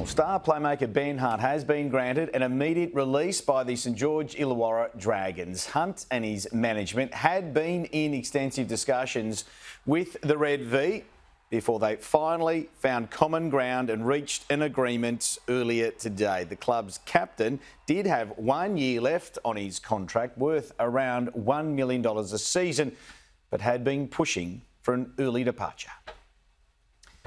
Well, star playmaker Ben Hunt has been granted an immediate release by the St George Illawarra Dragons. Hunt and his management had been in extensive discussions with the Red V before they finally found common ground and reached an agreement earlier today. The club's captain did have 1 year left on his contract worth around $1 million a season, but had been pushing for an early departure.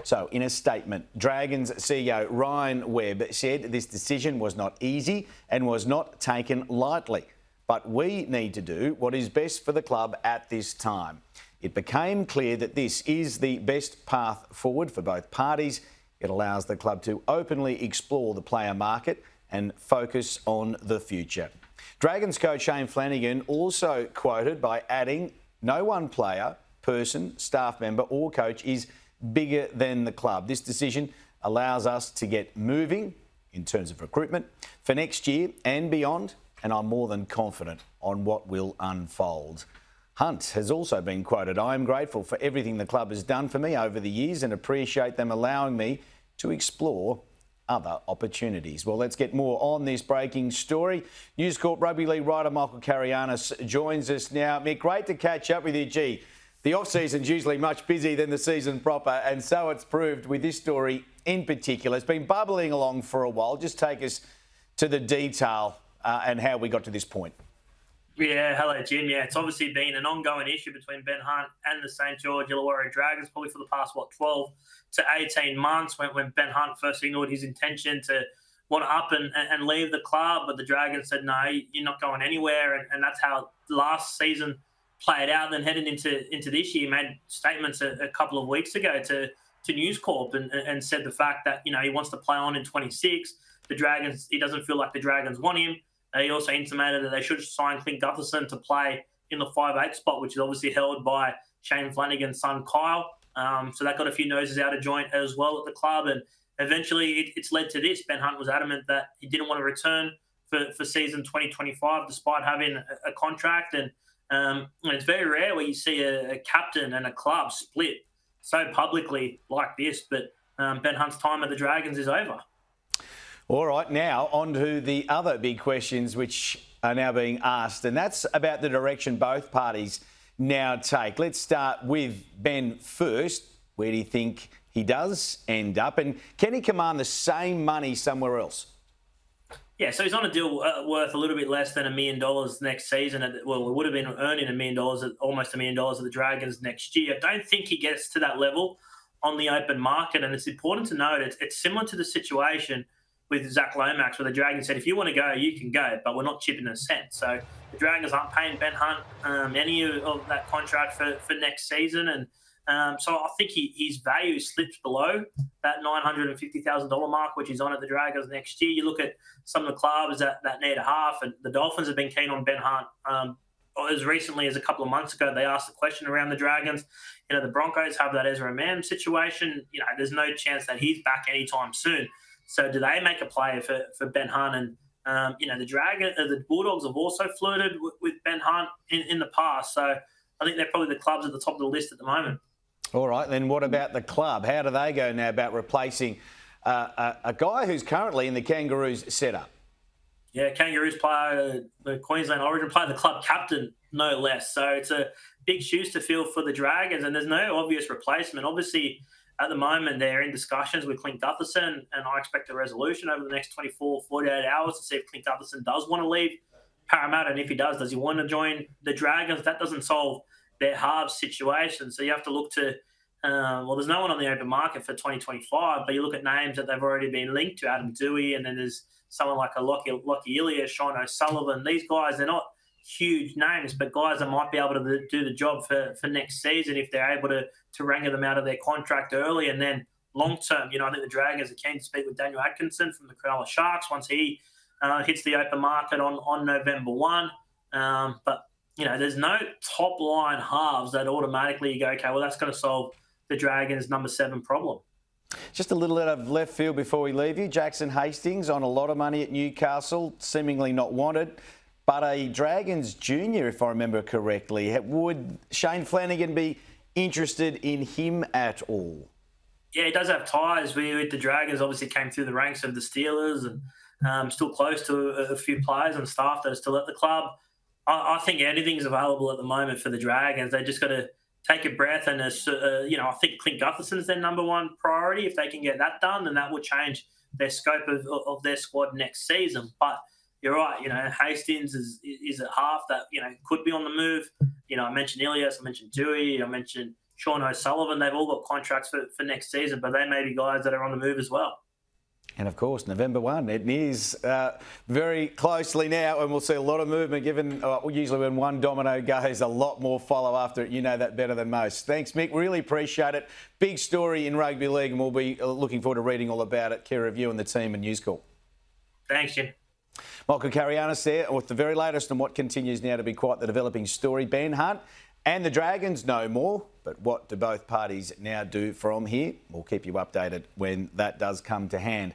So, in a statement, Dragons CEO Ryan Webb said this decision was not easy and was not taken lightly, but we need to do what is best for the club at this time. It became clear that this is the best path forward for both parties. It allows the club to openly explore the player market and focus on the future. Dragons coach Shane Flanagan also quoted by adding, "No one player, person, staff member or coach is bigger than the club. This decision allows us to get moving in terms of recruitment for next year and beyond, and I'm more than confident on what will unfold." Hunt has also been quoted, "I am grateful for everything the club has done for me over the years and appreciate them allowing me to explore other opportunities." Well, let's get more on this breaking story. News Corp Rugby League writer Michael Carianis joins us now. Mick, great to catch up with you. Gee, the off-season's usually much busier than the season proper, and so it's proved with this story in particular. It's been bubbling along for a while. Just take us to the detail and how we got to this point. Yeah, hello, Jim. Yeah, it's obviously been an ongoing issue between Ben Hunt and the St George Illawarra Dragons, probably for the past, 12 to 18 months, when Ben Hunt first signalled his intention to want to up and leave the club, but the Dragons said, no, you're not going anywhere, and that's how last season played out. Then heading into this year, made statements a couple of weeks ago to News Corp and said the fact that, he wants to play on in 26. The Dragons, he doesn't feel like the Dragons want him. He also intimated that they should sign Clint Gutherson to play in the 5'8" spot, which is obviously held by Shane Flanagan's son, Kyle. So that got a few noses out of joint as well at the club. And eventually it's led to this. Ben Hunt was adamant that he didn't want to return for season 2025, despite having a contract. And it's very rare where you see a captain and a club split so publicly like this. But Ben Hunt's time at the Dragons is over. All right, now on to the other big questions which are now being asked, and that's about the direction both parties now take. Let's start with Ben first. Where do you think he does end up, and can he command the same money somewhere else? Yeah, so he's on a deal worth a little bit less than $1 million next season. Well, it would have been earning $1 million, almost $1 million at the Dragons next year. I don't think he gets to that level on the open market, and it's important to note it's similar to the situation with Zach Lomax, where the Dragons said, if you want to go, you can go, but we're not chipping a cent. So the Dragons aren't paying Ben Hunt any of that contract for next season. And so I think his value slips below that $950,000 mark, which is on at the Dragons next year. You look at some of the clubs that need a half, and the Dolphins have been keen on Ben Hunt. As recently as a couple of months ago, they asked the question around the Dragons. The Broncos have that Ezra Mam situation. There's no chance that he's back anytime soon. So do they make a play for Ben Hunt? And, the Bulldogs have also flirted with Ben Hunt in the past. So I think they're probably the clubs at the top of the list at the moment. All right, then what about the club? How do they go now about replacing a guy who's currently in the Kangaroos setup? Yeah, Kangaroos player, the Queensland Origin player, the club captain, no less. So it's a big shoes to fill for the Dragons, and there's no obvious replacement. Obviously, at the moment, they're in discussions with Clint Gutherson, and I expect a resolution over the next 24, 48 hours to see if Clint Gutherson does want to leave Parramatta, and if he does he want to join the Dragons? That doesn't solve their halves situation. So you have to look to, there's no one on the open market for 2025, but you look at names that they've already been linked to, Adam Dewey, and then there's someone like a Lockie Illier, Sean O'Sullivan. These guys, they're not huge names, but guys that might be able to do the job for next season if they're able to wrangle them out of their contract early. And then long term, I think the Dragons are keen to speak with Daniel Atkinson from the Cronulla Sharks once he hits the open market on November 1. But there's no top line halves that automatically you go, okay, well, that's going to solve the Dragons' number 7 problem. Just a little bit of left field before we leave you. Jackson Hastings on a lot of money at Newcastle, seemingly not wanted, but a Dragons junior, if I remember correctly. Would Shane Flanagan be interested in him at all? Yeah, he does have ties with the Dragons. Obviously, came through the ranks of the Steelers, and still close to a few players and staff that are still at the club. I think anything's available at the moment for the Dragons. They just got to take a breath, and I think Clint Gutherson's their number one priority. If they can get that done, then that will change their scope of their squad next season. But you're right. Hastings is at half that could be on the move. I mentioned Ilias, I mentioned Dewey, I mentioned Sean O'Sullivan. They've all got contracts for next season, but they may be guys that are on the move as well. And of course, November 1, it nears very closely now, and we'll see a lot of movement given usually when one domino goes, a lot more follow after it. You know that better than most. Thanks, Mick. Really appreciate it. Big story in rugby league, and we'll be looking forward to reading all about it. Care of you and the team at News Call. Thanks, Jim. Michael Carianis there with the very latest on what continues now to be quite the developing story. Ben Hunt and the Dragons know more, but what do both parties now do from here? We'll keep you updated when that does come to hand.